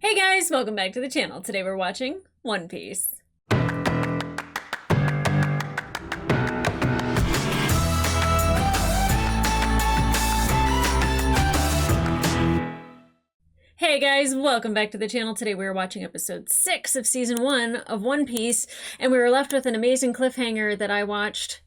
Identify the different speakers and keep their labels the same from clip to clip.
Speaker 1: Hey guys, welcome back to the channel. Today we're watching One Piece. Hey guys, welcome back to the channel. Today we're watching episode 6 of season 1 of One Piece, and we were left with an amazing cliffhanger that I watched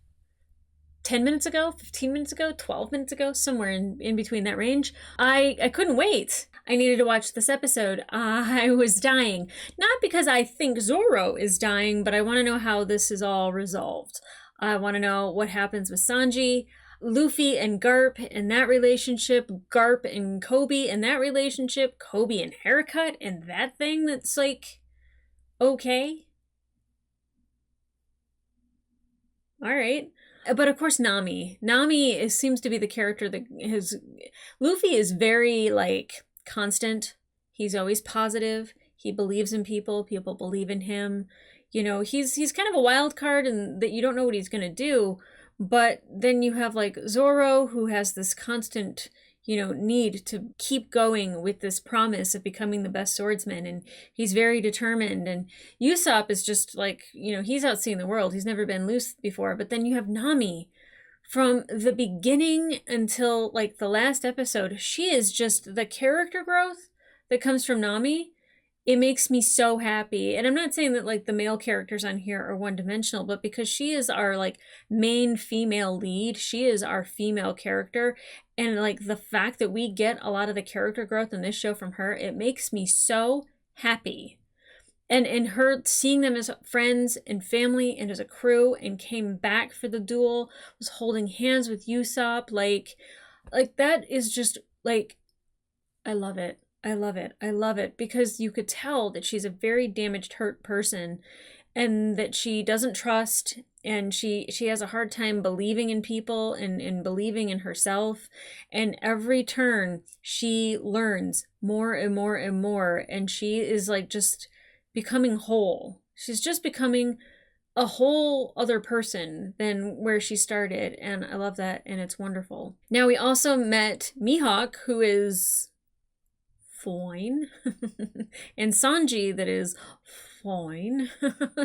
Speaker 1: 10 minutes ago, 15 minutes ago, 12 minutes ago, somewhere in between that range. I couldn't wait. I needed to watch this episode. I was dying. Not because I think Zoro is dying, but I want to know how this is all resolved. I want to know what happens with Sanji, Luffy and Garp and that relationship, Garp and Kobe and that relationship, Kobe and Haircut and that thing that's like, okay. All right. But of course, Nami. Nami seems to be the character that Luffy is very, like, constant. He's always positive. He believes in people. People believe in him. You know, he's kind of a wild card and that you don't know what he's going to do. But then you have, like, Zoro, who has this constant, you know, need to keep going with this promise of becoming the best swordsman, and he's very determined. And Usopp is just like, you know, he's out seeing the world. He's never been loose before. But then you have Nami. From the beginning until, like, the last episode, she is just the character growth that comes from Nami. It makes me so happy. And I'm not saying that, like, the male characters on here are one-dimensional, but because she is our, like, main female lead, she is our female character. And, like, the fact that we get a lot of the character growth in this show from her, it makes me so happy. And her seeing them as friends and family and as a crew and came back for the duel, was holding hands with Usopp, like that is just, like, I love it. I love it. I love it because you could tell that she's a very damaged, hurt person and that she doesn't trust and she has a hard time believing in people and believing in herself. And every turn she learns more and more and more. And she is, like, just becoming whole. She's just becoming a whole other person than where she started. And I love that. And it's wonderful. Now we also met Mihawk, who is fine. And Sanji, that is fine.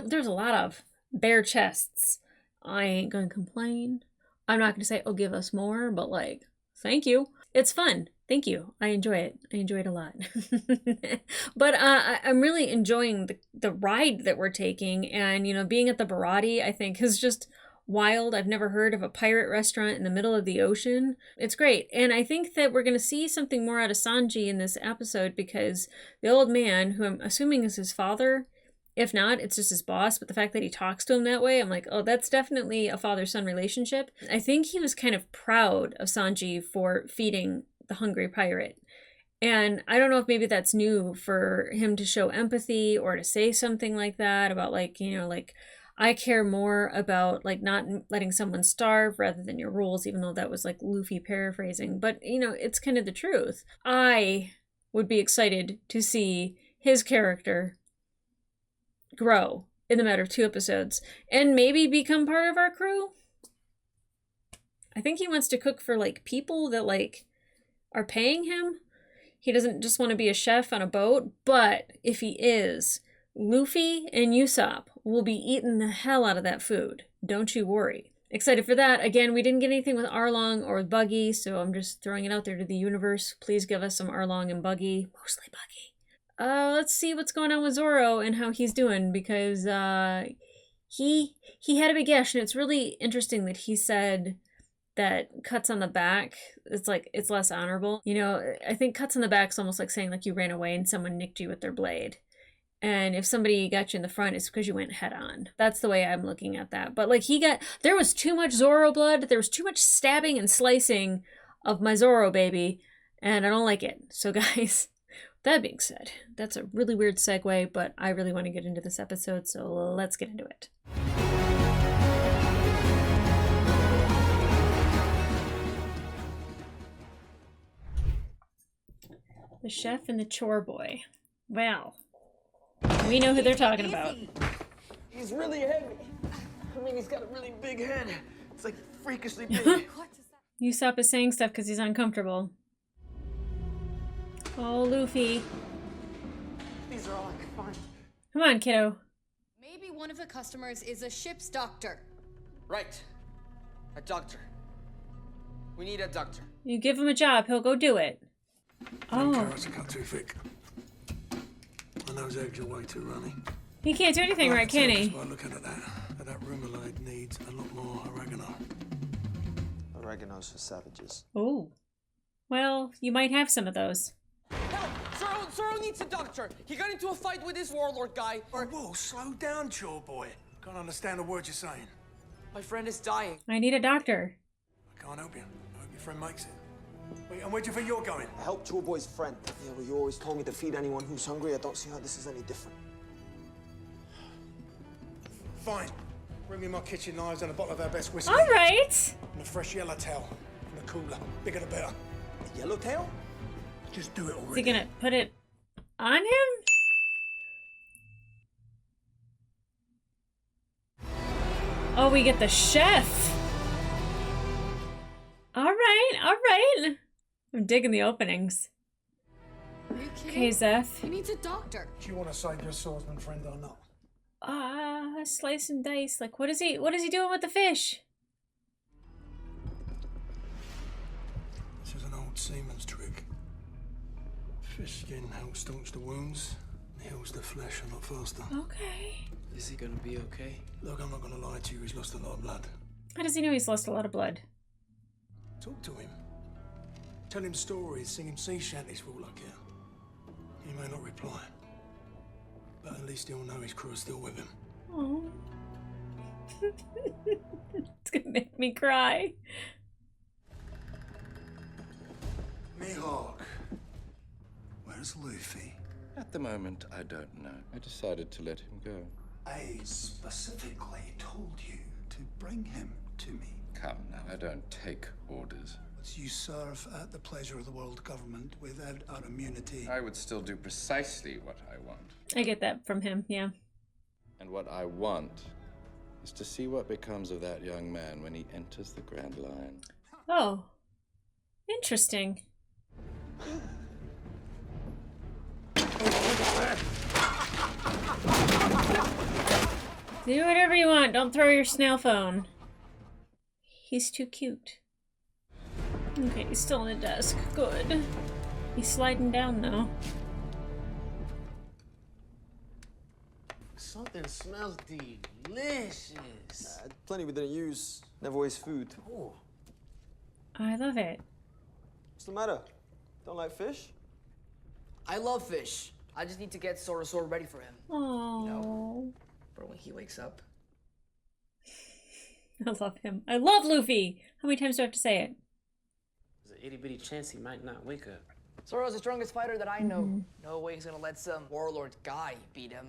Speaker 1: There's a lot of bare chests. I ain't gonna complain. I'm not gonna say, oh, give us more, but, like, thank you. It's fun. Thank you. I enjoy it. I enjoy it a lot. But I'm really enjoying the ride that we're taking. And, you know, being at the Barati, I think, is just wild. I've never heard of a pirate restaurant in the middle of the ocean. It's great. And I think that we're going to see something more out of Sanji in this episode because the old man, who I'm assuming is his father, if not, it's just his boss. But the fact that he talks to him that way, I'm like, oh, that's definitely a father-son relationship. I think he was kind of proud of Sanji for feeding the hungry pirate. And I don't know if maybe that's new for him to show empathy or to say something like that about, like, you know, like, I care more about, like, not letting someone starve rather than your rules, even though that was, like, Luffy paraphrasing. But, you know, it's kind of the truth. I would be excited to see his character grow in the matter of 2 episodes and maybe become part of our crew. I think he wants to cook for, like, people that, like, are paying him. He doesn't just want to be a chef on a boat, but if he is, Luffy and Usopp will be eating the hell out of that food. Don't you worry. Excited for that. Again, we didn't get anything with Arlong or with Buggy, so I'm just throwing it out there to the universe. Please give us some Arlong and Buggy. Mostly Buggy. Let's see what's going on with Zoro and how he's doing, because he had a big gash, and it's really interesting that he said that cuts on the back, it's like, it's less honorable. You know, I think cuts on the back is almost like saying, like, you ran away and someone nicked you with their blade. And if somebody got you in the front, it's because you went head on. That's the way I'm looking at that. But, like, there was too much Zoro blood. There was too much stabbing and slicing of my Zoro baby. And I don't like it. So, guys, that being said, that's a really weird segue, but I really want to get into this episode. So let's get into it. The chef and the chore boy. Well, we know who they're talking about.
Speaker 2: He's really heavy. I mean, he's got a really big head. It's like freakishly big.
Speaker 1: Usopp is saying stuff because he's uncomfortable. Oh, Luffy.
Speaker 2: are all I can find.
Speaker 1: Come on, kiddo.
Speaker 3: Maybe one of the customers is a ship's doctor.
Speaker 2: Right. A doctor. We need a doctor.
Speaker 1: You give him a job, he'll go do it. Oh.
Speaker 4: Carrots are cut too thick. And those eggs are way too runny.
Speaker 1: He can't do anything right, can he?
Speaker 4: By looking at that remoulade needs a lot more oregano.
Speaker 5: Oregano's for savages.
Speaker 1: Oh. Well, you might have some of those.
Speaker 2: Help! Zoro needs a doctor. He got into a fight with this warlord guy.
Speaker 4: Whoa, slow down, Chore boy. Can't understand a word you're saying.
Speaker 2: My friend is dying.
Speaker 1: I need a doctor.
Speaker 4: I can't help you. I hope your friend makes it. Wait, and where do you think you're going?
Speaker 5: I helped Chore boy's friend. Yeah, well, you always told me to feed anyone who's hungry. I don't see how this is any different.
Speaker 4: Fine. Bring me my kitchen knives and a bottle of our best whiskey.
Speaker 1: All right.
Speaker 4: And a fresh yellowtail from the cooler. Bigger the better.
Speaker 5: A yellowtail?
Speaker 4: Just do it
Speaker 1: Is he
Speaker 4: already.
Speaker 1: gonna put it on him? Oh, we get the chef. All right, all right. I'm digging the openings.
Speaker 3: Are you kidding?
Speaker 1: Okay, Zeph.
Speaker 3: He needs a doctor.
Speaker 4: Do you want to save your swordsman friend or not?
Speaker 1: Slice and dice. Like, what is he doing with the fish?
Speaker 4: This is an old seaman's trick. Fish skin helps staunch the wounds, heals the flesh a lot faster.
Speaker 1: Okay.
Speaker 2: Is he gonna be okay?
Speaker 4: Look, I'm not gonna lie to you, he's lost a lot of blood.
Speaker 1: How does he know he's lost a lot of blood?
Speaker 4: Talk to him. Tell him stories, sing him sea shanties for all I care. He may not reply, but at least he'll know his crew is still with him.
Speaker 1: Oh. It's gonna make me cry.
Speaker 4: Mihawk, where's Luffy?
Speaker 6: At the moment, I don't know. I decided to let him go.
Speaker 4: I specifically told you to bring him to me.
Speaker 6: Come now, I don't take orders.
Speaker 4: You serve at the pleasure of the world government without our immunity.
Speaker 6: I would still do precisely what I want.
Speaker 1: I get that from him, yeah.
Speaker 6: And what I want is to see what becomes of that young man when he enters the Grand Line.
Speaker 1: Oh. Interesting. Do whatever you want. Don't throw your snail phone. He's too cute. Okay, he's still on the desk. Good. He's sliding down, though.
Speaker 2: Something smells delicious.
Speaker 5: Plenty we didn't use. Never waste food.
Speaker 2: Oh.
Speaker 1: I love it.
Speaker 5: What's the matter? Don't like fish?
Speaker 7: I love fish. I just need to get Sora ready for him.
Speaker 1: Oh,
Speaker 7: For when he wakes up.
Speaker 1: I love him. I love Luffy. How many times do I have to say it?
Speaker 8: There's an itty-bitty chance he might not wake up.
Speaker 7: Sora's the strongest fighter that I know. No way he's gonna let some warlord guy beat him.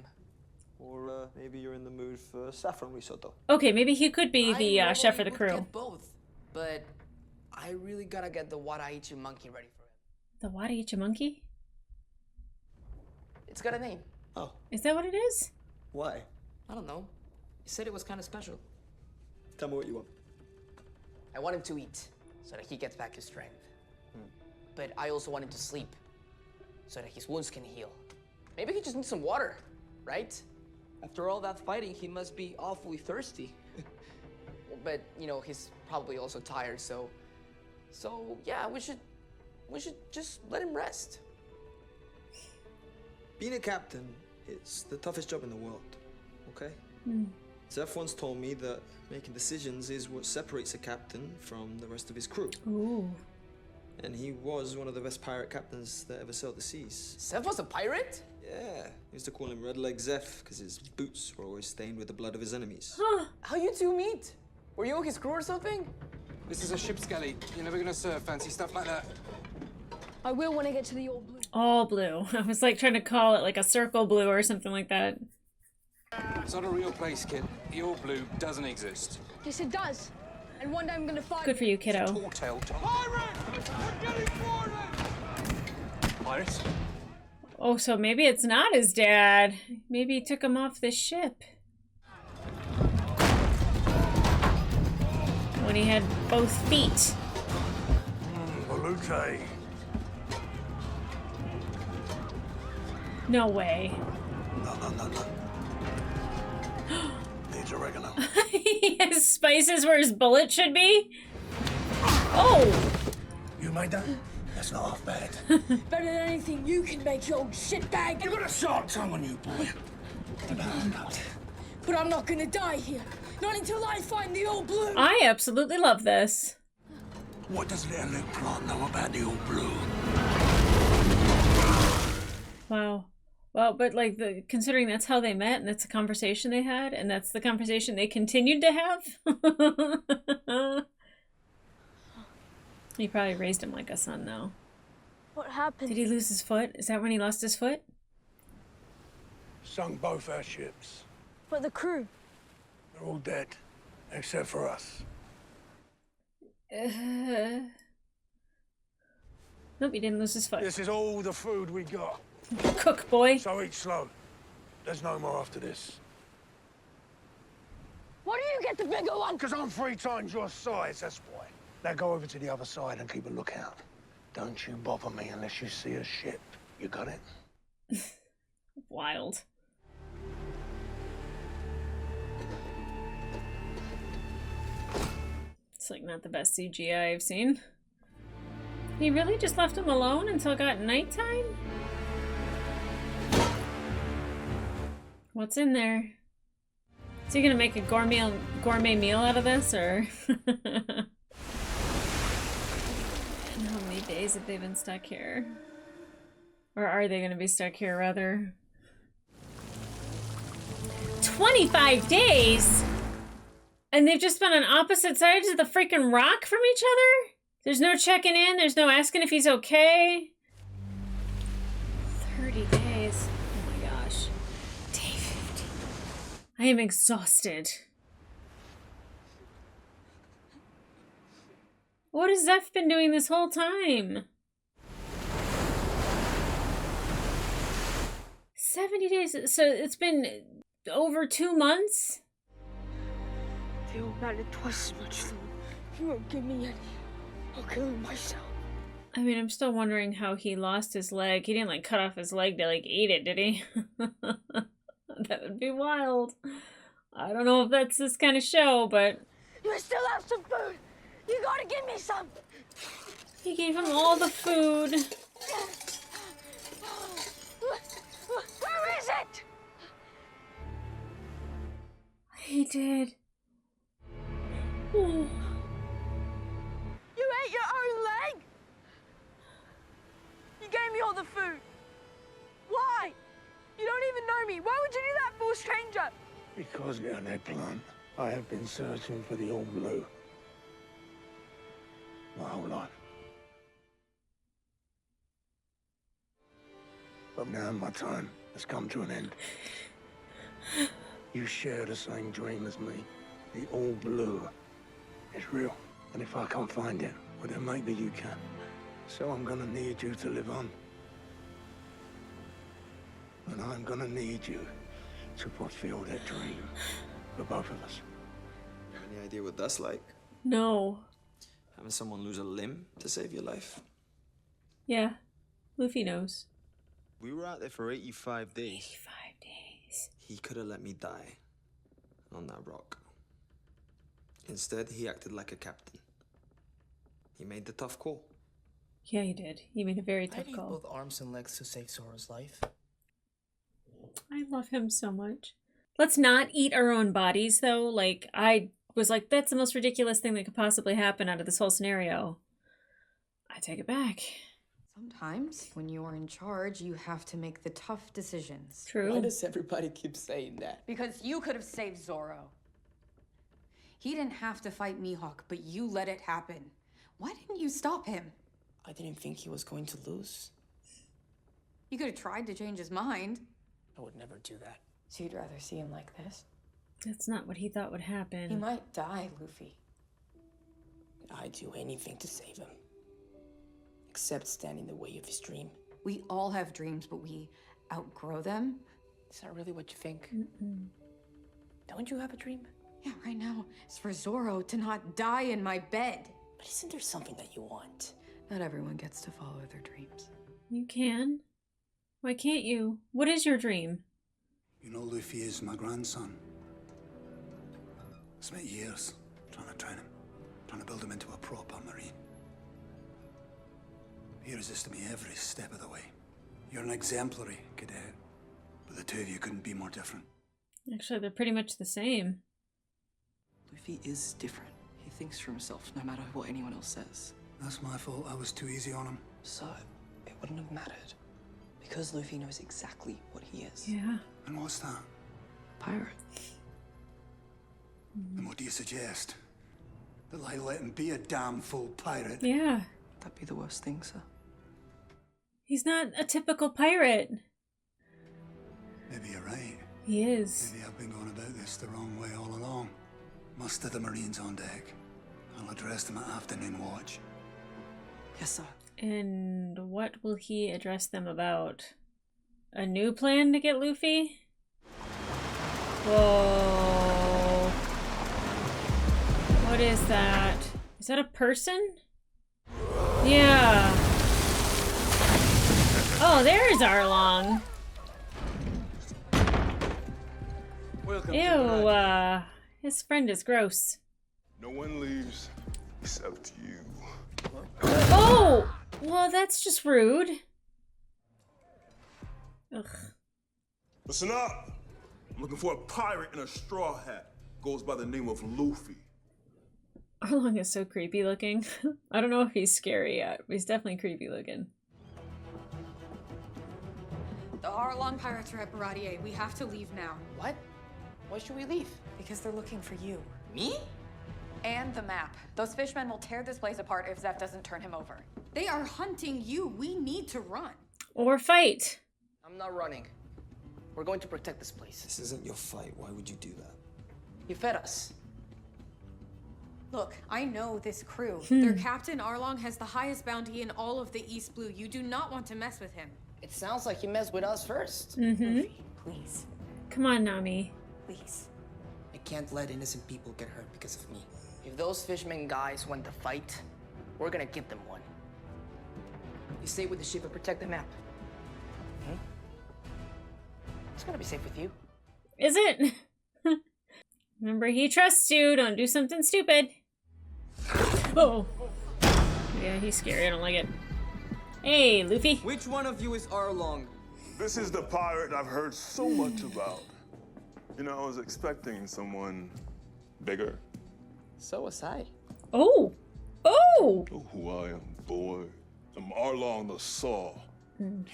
Speaker 5: Or maybe you're in the mood for saffron risotto.
Speaker 1: Okay, maybe he could be
Speaker 7: I
Speaker 1: the chef for the
Speaker 7: normally would
Speaker 1: crew.
Speaker 7: get both, but I really gotta get the Wadaichi monkey ready for him.
Speaker 1: The Wadaichi monkey?
Speaker 7: It's got a name.
Speaker 5: Oh,
Speaker 1: Is that what it is?
Speaker 5: why?
Speaker 7: I don't know. He said it was kind of special.
Speaker 5: Tell me what you want.
Speaker 7: I want him to eat so that he gets back his strength. But I also want him to sleep so that his wounds can heal. Maybe he just needs some water, right? After all that fighting, he must be awfully thirsty. But, you know, he's probably also tired, so yeah, we should just let him rest.
Speaker 5: Being a captain is the toughest job in the world, okay? Zeph once told me that making decisions is what separates a captain from the rest of his crew.
Speaker 1: Ooh.
Speaker 5: And he was one of the best pirate captains that ever sailed the seas.
Speaker 7: Zeph was a pirate?
Speaker 5: Yeah, we used to call him Red Leg Zeph because his boots were always stained with the blood of his enemies.
Speaker 1: Huh.
Speaker 7: How you two meet? Were you his crew or something?
Speaker 8: This is a ship's galley. You're never gonna serve fancy stuff like that.
Speaker 9: I will when I get to the old blue.
Speaker 1: All blue. I was like trying to call it like a circle blue or something like that.
Speaker 8: It's not a real place, kid. The All Blue doesn't exist.
Speaker 9: Yes, it does. And one day I'm gonna find
Speaker 1: Good for you, kiddo.
Speaker 8: Tall-tale Pirates?
Speaker 1: Oh, so maybe it's not his dad. Maybe he took him off the ship. When he had both feet.
Speaker 4: Volute.
Speaker 1: No way.
Speaker 4: No. Needs oregano.
Speaker 1: He has spices where his bullet should be? Oh!
Speaker 4: You made that? That's not half bad.
Speaker 9: Better than anything you can make, you old shitbag.
Speaker 4: You got a sharp tongue on you, boy.
Speaker 9: But I'm not gonna die here. Not until I find the old blue.
Speaker 1: I absolutely love this.
Speaker 4: What does little Luke Plant know about the old blue?
Speaker 1: Wow. Well, but like considering that's how they met and that's the conversation they had and that's the conversation they continued to have. He probably raised him like a son though.
Speaker 9: What happened?
Speaker 1: Did he lose his foot? Is that when he lost his foot?
Speaker 4: Sunk both our ships.
Speaker 9: But the crew.
Speaker 4: They're all dead, except for us.
Speaker 1: Nope, he didn't lose his foot.
Speaker 4: This is all the food we got.
Speaker 1: Cook, boy.
Speaker 4: So eat slow. There's no more after this.
Speaker 9: Why do you get the bigger one?
Speaker 4: Because I'm 3 times your size, that's why. Now go over to the other side and keep a lookout. Don't you bother me unless you see a ship. You got it?
Speaker 1: Wild. It's like not the best CGI I've seen. He really just left him alone until it got nighttime? What's in there? Is he gonna make a gourmet meal out of this, or? And how many days have they been stuck here? Or are they gonna be stuck here, rather? 25 days? And they've just been on opposite sides of the freaking rock from each other? There's no checking in, there's no asking if he's okay. 30 days. Oh my gosh. Day 50. I am exhausted. What has Zeph been doing this whole time? 70 days. So it's been over 2 months?
Speaker 9: They all matter twice as much, so he won't give me any. I'll kill him myself.
Speaker 1: I mean, I'm still wondering how he lost his leg. He didn't, like, cut off his leg to, like, eat it, did he? That would be wild. I don't know if that's this kind of show, but...
Speaker 9: You still have some food! You gotta give me some!
Speaker 1: He gave him all the food.
Speaker 9: Where is it?
Speaker 1: He did. Oh.
Speaker 9: You ate your own leg? You gave me all the food. Why? You don't even know me. Why would you do that for a stranger?
Speaker 4: Because, little Ned Plant, I have been searching for the old blue. My whole life. But now my time has come to an end. You share the same dream as me. The all blue is real. And if I can't find it, well then maybe you can. So I'm gonna need you to live on. And I'm gonna need you to fulfill that dream for both of us.
Speaker 5: Any idea what that's like?
Speaker 1: No.
Speaker 5: Having someone lose a limb to save your life?
Speaker 1: Yeah. Luffy knows.
Speaker 5: We were out there for 85 days.
Speaker 1: 85 days.
Speaker 5: He could have let me die on that rock. Instead, he acted like a captain. He made the tough call.
Speaker 1: Yeah, he did. He made a very
Speaker 7: I
Speaker 1: tough
Speaker 7: need
Speaker 1: call.
Speaker 7: both arms and legs to save Sora's life.
Speaker 1: I love him so much. Let's not eat our own bodies, though. Like, I was like, that's the most ridiculous thing that could possibly happen out of this whole scenario. I take it back.
Speaker 10: Sometimes, when you are in charge, you have to make the tough decisions.
Speaker 1: True.
Speaker 7: Why does everybody keep saying that?
Speaker 10: Because you could have saved Zoro. He didn't have to fight Mihawk, but you let it happen. Why didn't you stop him?
Speaker 7: I didn't think he was going to lose.
Speaker 10: You could have tried to change his mind.
Speaker 7: I would never do that.
Speaker 10: So you'd rather see him like this?
Speaker 1: That's not what he thought would happen.
Speaker 10: He might die, Luffy.
Speaker 7: I'd do anything to save him. Except stand in the way of his dream.
Speaker 10: We all have dreams, but we outgrow them.
Speaker 7: Is that really what you think?
Speaker 1: Mm-mm.
Speaker 7: Don't you have a dream?
Speaker 10: Yeah, right now, it's for Zoro to not die in my bed.
Speaker 7: But isn't there something that you want?
Speaker 10: Not everyone gets to follow their dreams.
Speaker 1: You can. Why can't you? What is your dream?
Speaker 4: You know Luffy is my grandson. I spent years trying to train him, trying to build him into a proper Marine. He resisted me every step of the way. You're an exemplary cadet, but the two of you couldn't be more different.
Speaker 1: Actually, they're pretty much the same.
Speaker 11: Luffy is different. He thinks for himself, no matter what anyone else says.
Speaker 4: That's my fault. I was too easy on him.
Speaker 11: So, it wouldn't have mattered. Because Luffy knows exactly what he is.
Speaker 1: Yeah.
Speaker 4: And what's that?
Speaker 11: Pirate.
Speaker 4: And what do you suggest? That I let him be a damn full pirate?
Speaker 1: Yeah.
Speaker 11: That'd be the worst thing, sir.
Speaker 1: He's not a typical pirate.
Speaker 4: Maybe you're right.
Speaker 1: He is.
Speaker 4: Maybe I've been going about this the wrong way all along. Muster the Marines on deck. I'll address them at afternoon watch.
Speaker 11: Yes, sir.
Speaker 1: And what will he address them about? A new plan to get Luffy? Whoa. What is that? Is that a person? Yeah. Oh, there's Arlong.
Speaker 12: Welcome
Speaker 1: Ew, his friend is gross.
Speaker 12: No one leaves except you.
Speaker 1: Oh! Well, that's just rude. Ugh.
Speaker 12: Listen up! I'm looking for a pirate in a straw hat. Goes by the name of Luffy.
Speaker 1: Arlong is so creepy looking. I don't know if he's scary yet, but he's definitely creepy looking.
Speaker 10: The Arlong pirates are at Baradier. We have to leave now.
Speaker 7: What? Why should we leave?
Speaker 10: Because they're looking for you.
Speaker 7: Me?
Speaker 10: And the map. Those fishmen will tear this place apart if Zeph doesn't turn him over. They are hunting you. We need to run.
Speaker 1: Or fight.
Speaker 7: I'm not running. We're going to protect this place.
Speaker 5: This isn't your fight. Why would you do that?
Speaker 7: You fed us.
Speaker 10: Look, I know this crew. Their captain, Arlong, has the highest bounty in all of the East Blue. You do not want to mess with him.
Speaker 7: It sounds like you messed with us first.
Speaker 10: Luffy, please.
Speaker 1: Come on, Nami.
Speaker 10: Please.
Speaker 11: I can't let innocent people get hurt because of me.
Speaker 7: If those fishermen guys want to fight, we're gonna give them one. You stay with the ship and protect the map. It's gonna be safe with you.
Speaker 1: Is it? Remember, he trusts you. Don't do something stupid. Oh. Yeah, he's scary. I don't like it. Hey, Luffy.
Speaker 11: Which one of you is Arlong?
Speaker 12: This is the pirate I've heard so much about. You know, I was expecting someone bigger.
Speaker 7: So was I.
Speaker 1: Oh. Oh.
Speaker 12: Know who I am, boy. I'm Arlong the Saw.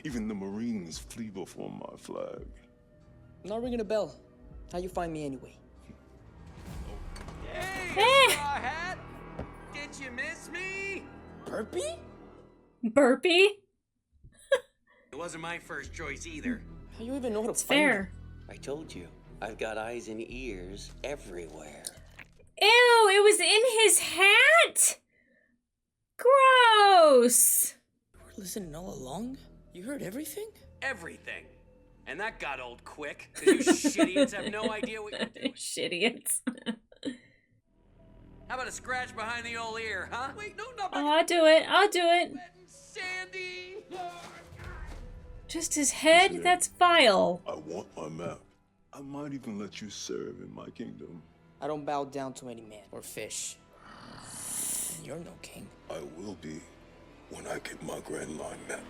Speaker 12: Even the Marines flee before my flag.
Speaker 11: Not ringing a bell. How you find me anyway?
Speaker 2: Hey, straw hat! Did you miss me?
Speaker 11: Burpee?
Speaker 1: Burpee?
Speaker 2: It wasn't my first choice either.
Speaker 11: How you even know how to
Speaker 1: It's
Speaker 11: find
Speaker 1: fair.
Speaker 13: I told you, I've got eyes and ears everywhere.
Speaker 1: Ew, it was in his hat? Gross.
Speaker 11: You were listening all along? You heard everything?
Speaker 2: Everything. And that got old quick, because you shitidiots have no idea what you're doing.
Speaker 1: Shitidiots.
Speaker 2: How about a scratch behind the old ear, huh? Wait, no, not
Speaker 1: Oh, I'll do it. I'll do it.
Speaker 2: Sandy!
Speaker 1: Just his head? That's vile.
Speaker 12: I want my map. I might even let you serve in my kingdom.
Speaker 11: I don't bow down to any man or fish. And you're no king.
Speaker 12: I will be when I get my Grand Line map.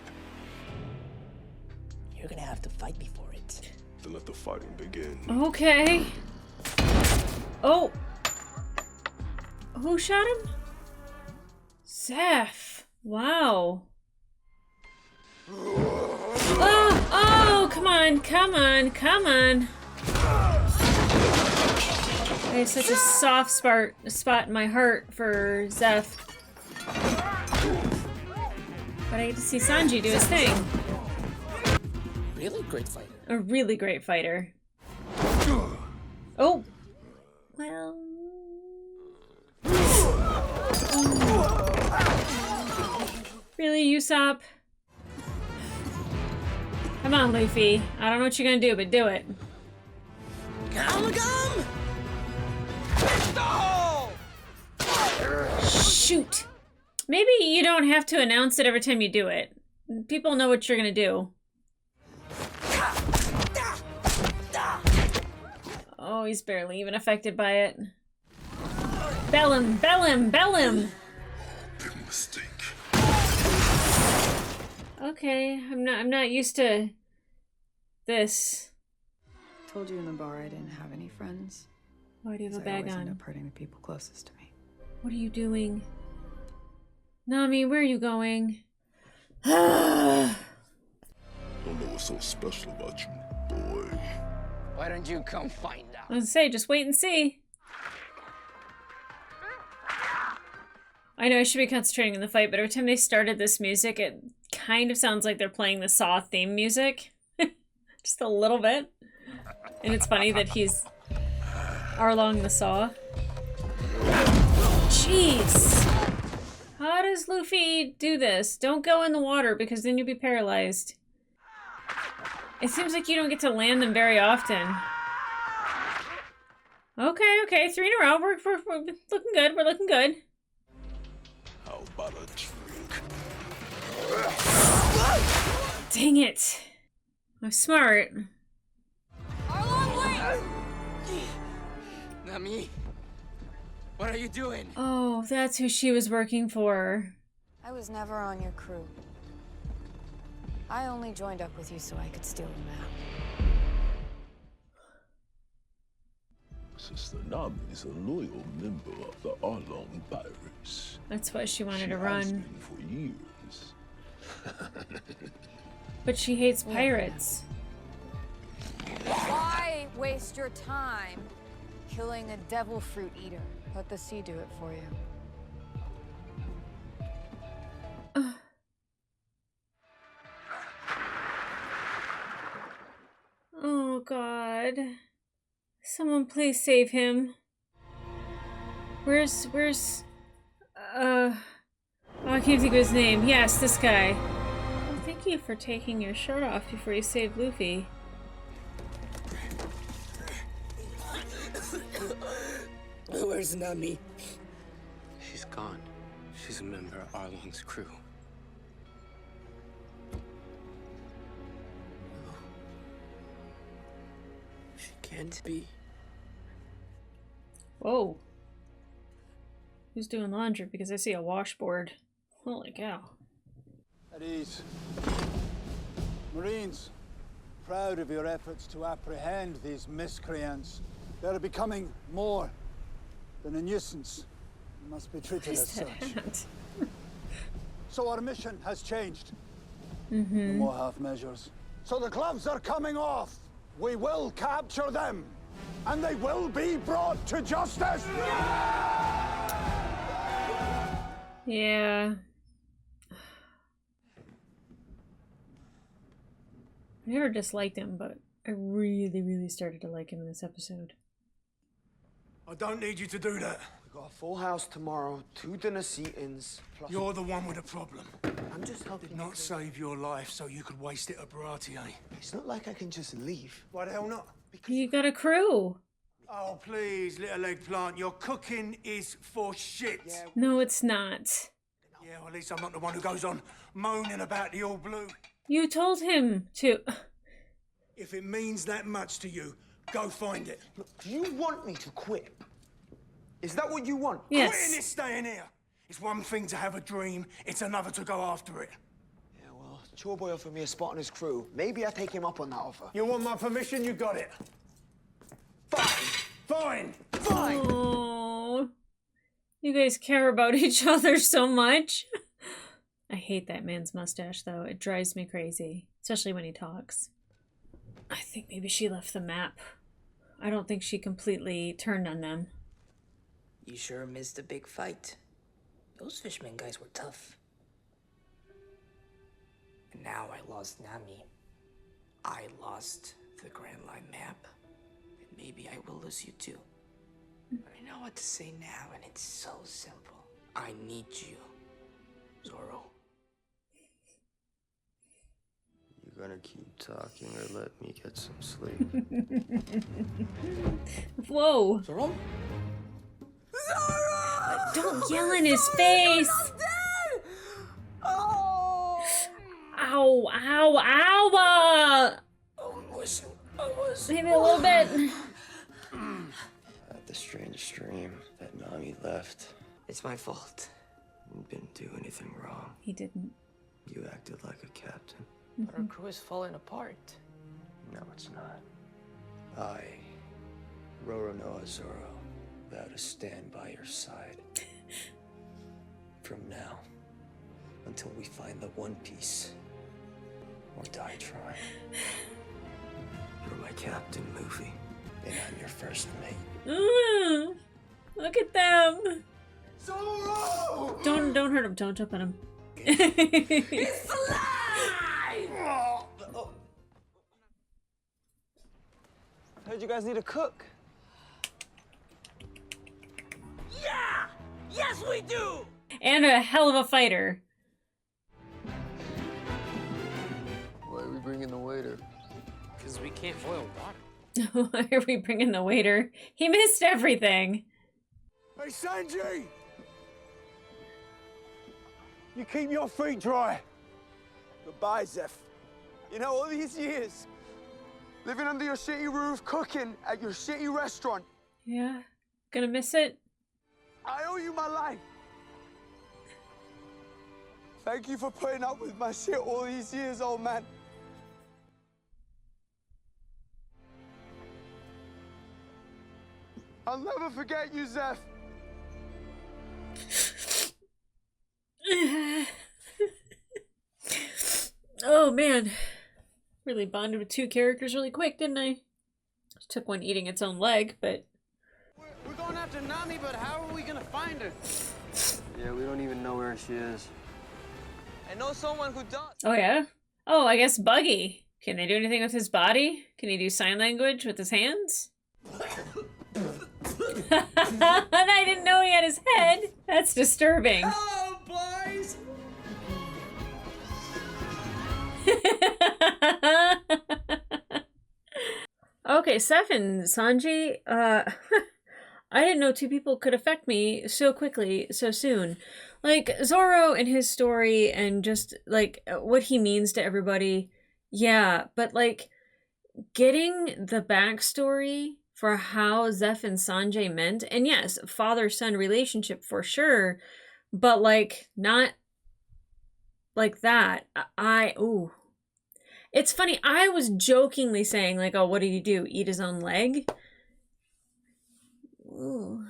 Speaker 11: You're gonna have to fight me for it.
Speaker 12: To let the fighting begin.
Speaker 1: Okay. Oh. Who shot him? Zeph. Wow. Oh, oh, come on, come on, come on. I have such a soft spot in my heart for Zeph. But I get to see Sanji do his thing.
Speaker 11: Really great fighter.
Speaker 1: A really great fighter. Oh. Well. Really, Usopp? Come on, Luffy. I don't know what you're gonna do, but do it. Shoot. Maybe you don't have to announce it every time you do it. People know what you're gonna do. Oh, he's barely even affected by it. Bell him! Bell him! Bell him!
Speaker 12: Big mistake.
Speaker 1: Okay, I'm not used to this.
Speaker 14: Told you in the bar I didn't have any friends.
Speaker 1: Why do you have a
Speaker 14: I
Speaker 1: bag
Speaker 14: always end
Speaker 1: on?
Speaker 14: up hurting the people closest to me.
Speaker 1: What are you doing? Nami, where are you going? I
Speaker 12: Don't know what's so special about you, boy.
Speaker 7: Why don't you come find out?
Speaker 1: was gonna say, just wait and see. I know I should be concentrating on the fight, but every time they started this music, it kind of sounds like they're playing the Saw theme music. Just a little bit. And it's funny that he's Arlong the Saw. Jeez! How does Luffy do this? Don't go in the water because then you'll be paralyzed. It seems like you don't get to land them very often. Okay, 3 in a row. We're looking good. We're looking good.
Speaker 12: How about a drink?
Speaker 1: Dang it. I'm smart.
Speaker 7: Nami, what are you doing?
Speaker 1: Oh, that's who she was working for.
Speaker 15: I was never on your crew. I only joined up with you so I could steal the map.
Speaker 12: Sister Nami is a loyal member of the Arlong Pirates.
Speaker 1: That's why she wanted
Speaker 12: She
Speaker 1: to
Speaker 12: has
Speaker 1: run.
Speaker 12: been for years.
Speaker 1: But she hates pirates.
Speaker 15: Why waste your time killing a devil fruit eater? Let the sea do it for you.
Speaker 1: Oh, God. Someone please save him. Where's... Oh, I can't think of his name. Yes, this guy. Well, thank you for taking your shirt off before you saved Luffy.
Speaker 2: Where's Nami?
Speaker 16: She's gone. She's a member of Arlong's crew.
Speaker 2: She can't be.
Speaker 1: Whoa. Who's doing laundry? Because I see a washboard. Holy cow.
Speaker 17: At ease. Marines, proud of your efforts to apprehend these miscreants. They're becoming more than a nuisance. They must be treated as such. So our mission has changed. No more half measures. So the gloves are coming off. We will capture them. And they will be brought to justice.
Speaker 1: Yeah. I never disliked him, but I really started to like him in this episode.
Speaker 4: I don't need you to do that.
Speaker 2: We got a full house tomorrow, 2 dinner seat-ins. Plus
Speaker 4: You're the one with a problem.
Speaker 2: I'm just helping.
Speaker 4: Did not save your life so you could waste it at Baratier.
Speaker 2: It's not like I can just leave.
Speaker 4: Why the hell not?
Speaker 1: You got a crew.
Speaker 4: Oh, please, little eggplant. Your cooking is for shit. Yeah.
Speaker 1: No, it's not.
Speaker 4: Yeah, well, at least I'm not the one who goes on moaning about the all blue.
Speaker 1: You told him to.
Speaker 4: If it means that much to you, go find it.
Speaker 2: Look, do you want me to quit? Is that what you want?
Speaker 1: Yes.
Speaker 4: Quitting is staying here. It's one thing to have a dream, it's another to go after it.
Speaker 2: Yeah, well, Chore Boy offered me a spot on his crew. Maybe I take him up on that offer.
Speaker 4: You want my permission? You got it. Fine.
Speaker 1: Oh, you guys care about each other so much. I hate that man's mustache, though. It drives me crazy, especially when he talks. I think maybe she left the map. I don't think she completely turned on them.
Speaker 7: You sure missed a big fight. Those fisherman guys were tough. And now I lost Nami. I lost the Grand Line map. And maybe I will lose you too. But I know what to say now, and it's so simple. I need you, Zoro.
Speaker 5: You gonna keep talking or let me get some sleep?
Speaker 1: Whoa.
Speaker 7: Zoro?
Speaker 1: Don't yell in his face.
Speaker 2: Oh!
Speaker 1: Ow, ow, ow!
Speaker 7: I was.
Speaker 1: Maybe a little bit.
Speaker 16: a strange dream that Nami left.
Speaker 7: It's my fault.
Speaker 16: Didn't do anything wrong.
Speaker 1: He didn't.
Speaker 16: You acted like a captain.
Speaker 7: But our crew is falling apart.
Speaker 16: No, it's not. I, Roronoa Zoro, vow to stand by your side. From now until we find the One Piece or die trying. You're my captain, Luffy, and I'm your first mate.
Speaker 1: Look at them.
Speaker 12: Zoro!
Speaker 1: Don't hurt him. Don't jump on him.
Speaker 2: It's alive! Heard you guys need a cook.
Speaker 9: Yeah! Yes, we do!
Speaker 1: And a hell of a fighter.
Speaker 16: Why are we bringing the waiter? Because we can't boil water.
Speaker 1: Why are we bringing the waiter? He missed everything.
Speaker 17: Hey, Sanji! You keep your feet dry.
Speaker 2: Goodbye, Zeph. You know, all these years, living under your shitty roof, cooking at your shitty restaurant.
Speaker 1: Yeah, gonna miss it.
Speaker 2: I owe you my life. Thank you for putting up with my shit all these years, old man. I'll never forget you, Zeph.
Speaker 1: Oh man, really bonded with two characters really quick, didn't I? Just took one eating its own leg, but
Speaker 2: We're going after Nami, but how are we gonna find her?
Speaker 16: Yeah, we don't even know where she is.
Speaker 2: I know someone who does.
Speaker 1: oh yeah. Oh, I guess Buggy. Can they do anything with his body? Can he do sign language with his hands? And I didn't know he had his head. That's disturbing.
Speaker 2: Hello, boys.
Speaker 1: Okay, Seth and Sanji, I didn't know two people could affect me so quickly, so soon. Like, Zoro and his story and just, like, what he means to everybody, yeah, but, like, getting the backstory for how Zeph and Sanjay meant, and yes, father-son relationship for sure, but, like, not like that. Ooh. It's funny, I was jokingly saying, like, oh, what did he do? Eat his own leg? Ooh.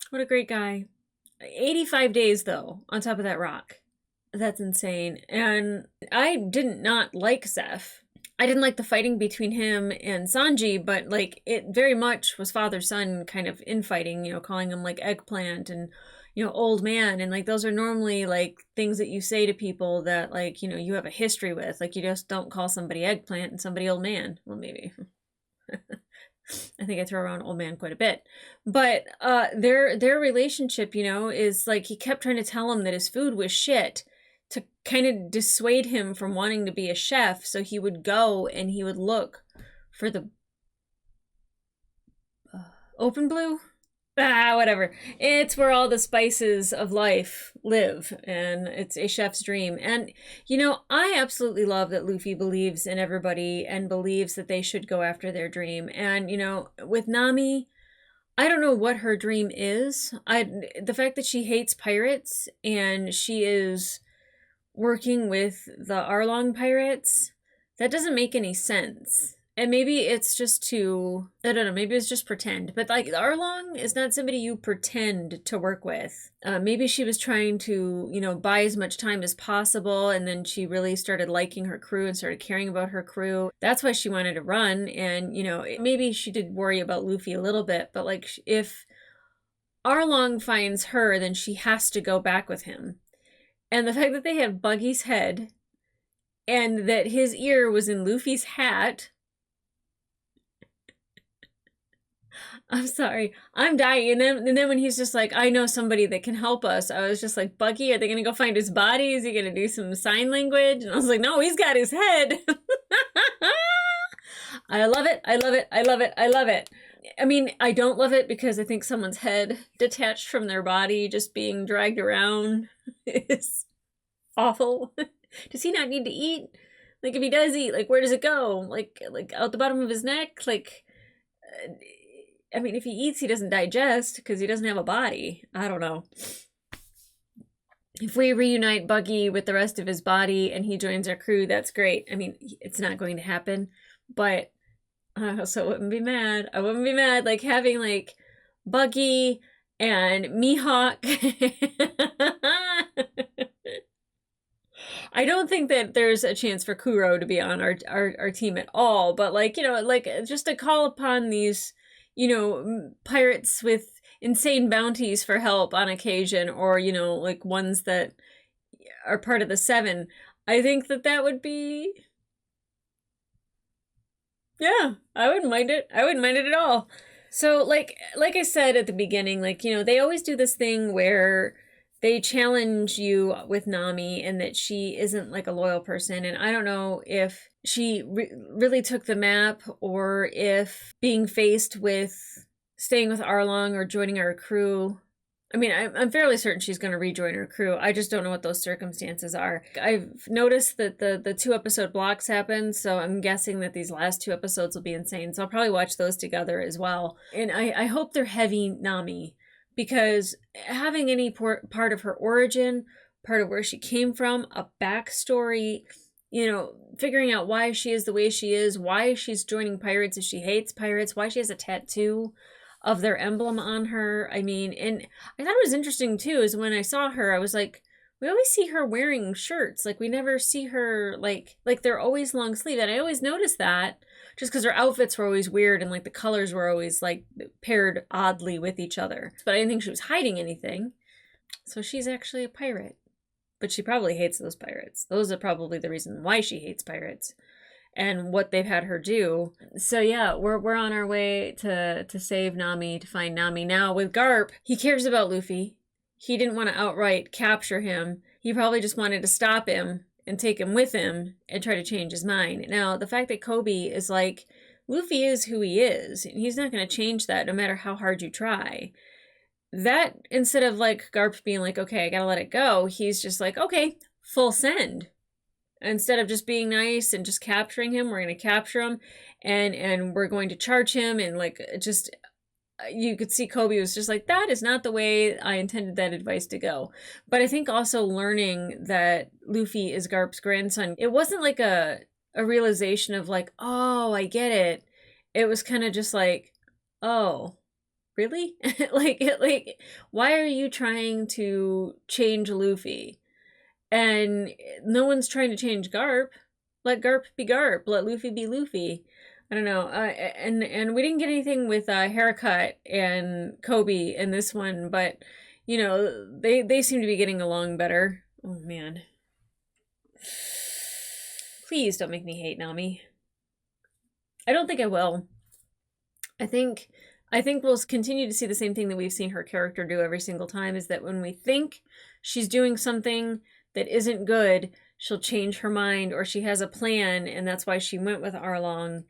Speaker 1: What a great guy. 85 days, though, on top of that rock. That's insane. And I did not like Zeph. I didn't like the fighting between him and Sanji, but, like, it very much was father-son kind of infighting, you know, calling him, like, eggplant and, you know, old man. And, like, those are normally, like, things that you say to people that, like, you know, you have a history with. Like, you just don't call somebody eggplant and somebody old man. Well, maybe. I think I throw around old man quite a bit. But their relationship, you know, is, like, he kept trying to tell him that his food was shit to kind of dissuade him from wanting to be a chef. So he would go and he would look for the open blue? Whatever. It's where all the spices of life live, and it's a chef's dream. And, you know, I absolutely love that Luffy believes in everybody and believes that they should go after their dream. And, you know, with Nami, I don't know what her dream is. The fact that she hates pirates and she is working with the Arlong pirates, that doesn't make any sense. And maybe it's just to, I don't know, maybe it's just pretend. But, like, Arlong is not somebody you pretend to work with. Maybe she was trying to, you know, buy as much time as possible, and then she really started liking her crew and started caring about her crew. That's why she wanted to run. And, you know, maybe she did worry about Luffy a little bit, but, like, if Arlong finds her, then she has to go back with him. And the fact that they have Buggy's head and that his ear was in Luffy's hat... I'm sorry, I'm dying. And then when he's just like, I know somebody that can help us, I was just like, Buggy, are they going to go find his body? Is he going to do some sign language? And I was like, no, he's got his head. I love it. I love it. I love it. I love it. I mean, I don't love it because I think someone's head detached from their body just being dragged around is awful. Does he not need to eat? Like, if he does eat, like, where does it go? Like out the bottom of his neck? Like... I mean, if he eats, he doesn't digest because he doesn't have a body. I don't know. If we reunite Buggy with the rest of his body and he joins our crew, that's great. I mean, it's not going to happen, but I also wouldn't be mad. I wouldn't be mad, like, having, like, Buggy and Mihawk. I don't think that there's a chance for Kuro to be on our team at all, but, like, you know, like, just to call upon these, you know, pirates with insane bounties for help on occasion, or, you know, like ones that are part of the Seven, I think that that would be, yeah, I wouldn't mind it. I wouldn't mind it at all. So like I said at the beginning, like, you know, they always do this thing where they challenge you with Nami and that she isn't like a loyal person. And I don't know if she really took the map, or if being faced with staying with Arlong or joining our crew. I mean, I'm fairly certain she's going to rejoin her crew. I just don't know what those circumstances are. I've noticed that the 2-episode blocks happen, so I'm guessing that these last 2 episodes will be insane. So I'll probably watch those together as well. And I hope they're heavy Nami, because having any part of her origin, part of where she came from, a backstory, you know, figuring out why she is the way she is, why she's joining pirates if she hates pirates, why she has a tattoo of their emblem on her. I mean, and I thought it was interesting too, is when I saw her, I was like, we always see her wearing shirts. Like, we never see her, like they're always long sleeve. And I always noticed that just because her outfits were always weird and like the colors were always like paired oddly with each other. But I didn't think she was hiding anything. So she's actually a pirate. But she probably hates those pirates. Those are probably the reason why she hates pirates and what they've had her do. So yeah, we're on our way to save Nami, to find Nami. Now with Garp, he cares about Luffy. He didn't want to outright capture him. He probably just wanted to stop him and take him with him and try to change his mind. Now, the fact that Kobe is like, Luffy is who he is, and he's not going to change that no matter how hard you try. That, instead of like Garp being like, okay, I gotta let it go, he's just like, okay, full send. Instead of just being nice and just capturing him, we're going to capture him and we're going to charge him. And like, just, you could see Kobe was just like, that is not the way I intended that advice to go. But I think also learning that Luffy is Garp's grandson, it wasn't like a realization of like, oh, I get it. It was kind of just like, oh, really? like, why are you trying to change Luffy? And no one's trying to change Garp. Let Garp be Garp. Let Luffy be Luffy. I don't know. And we didn't get anything with Haircut and Kobe in this one, but you know, they seem to be getting along better. Oh man. Please don't make me hate Nami. I don't think I will. I think we'll continue to see the same thing that we've seen her character do every single time, is that when we think she's doing something that isn't good, she'll change her mind, or she has a plan, and that's why she went with Arlong.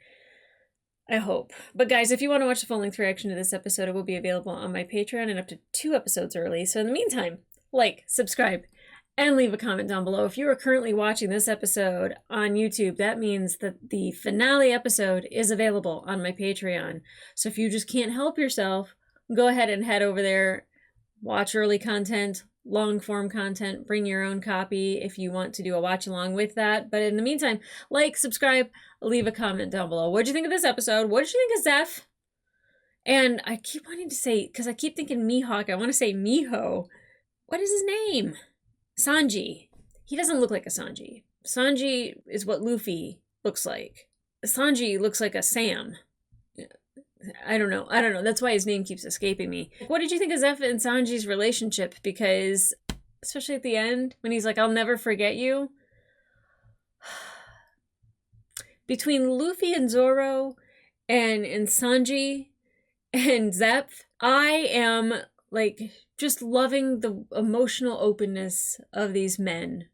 Speaker 1: I hope. But guys, if you want to watch the full-length reaction to this episode, it will be available on my Patreon and up to 2 episodes early. So in the meantime, like, subscribe, and leave a comment down below. If you are currently watching this episode on YouTube, that means that the finale episode is available on my Patreon. So if you just can't help yourself, go ahead and head over there, watch early content, long form content, bring your own copy if you want to do a watch along with that. But in the meantime, like, subscribe, leave a comment down below. What did you think of this episode? What did you think of Zeph? And I keep wanting to say, because I keep thinking Mihawk, I want to say Miho. What is his name? Sanji. He doesn't look like a Sanji. Sanji is what Luffy looks like. Sanji looks like a Sam. I don't know. That's why his name keeps escaping me. What did you think of Zeph and Sanji's relationship? Because, especially at the end, when he's like, I'll never forget you. Between Luffy and Zoro and Sanji and Zeph, I am, like, just loving the emotional openness of these men.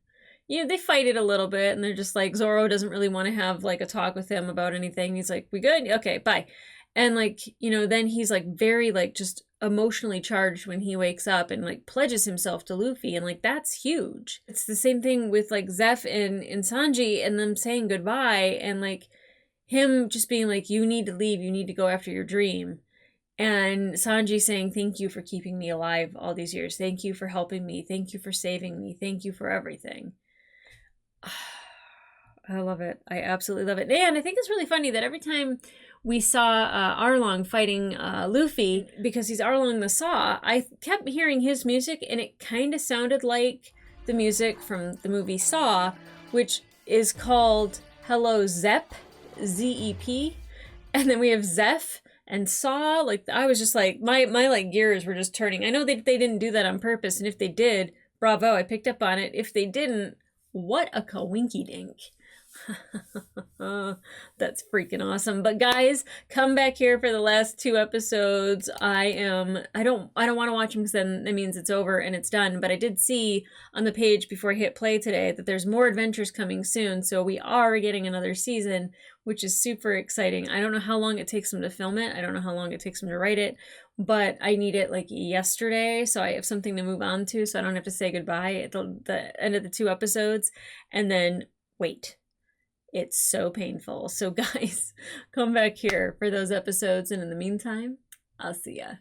Speaker 1: You know, they fight it a little bit, and they're just like, Zoro doesn't really want to have, like, a talk with him about anything. He's like, we good? Okay, bye. And, like, you know, then he's, like, very, like, just emotionally charged when he wakes up and, like, pledges himself to Luffy. And, like, that's huge. It's the same thing with, like, Zeph and Sanji and them saying goodbye. And, like, him just being like, you need to leave. You need to go after your dream. And Sanji saying, thank you for keeping me alive all these years. Thank you for helping me. Thank you for saving me. Thank you for everything. I love it. I absolutely love it. And I think it's really funny that every time we saw Arlong fighting Luffy, because he's Arlong the Saw, I kept hearing his music, and it kind of sounded like the music from the movie Saw, which is called Hello Zep, Z-E-P. And then we have Zeph and Saw. Like, I was just like, my like gears were just turning. I know they didn't do that on purpose, and if they did, bravo, I picked up on it. If they didn't, what a coinky dink. That's freaking awesome. But guys, come back here for the last 2 episodes. I don't want to watch them because then that means it's over and it's done. But I did see on the page before I hit play today that there's more adventures coming soon. So we are getting another season, which is super exciting. I don't know how long it takes them to film it. I don't know how long it takes them to write it, but I need it like yesterday, so I have something to move on to, so I don't have to say goodbye at the end of the 2 episodes and then wait. It's so painful. So guys, come back here for those episodes, and in the meantime, I'll see ya.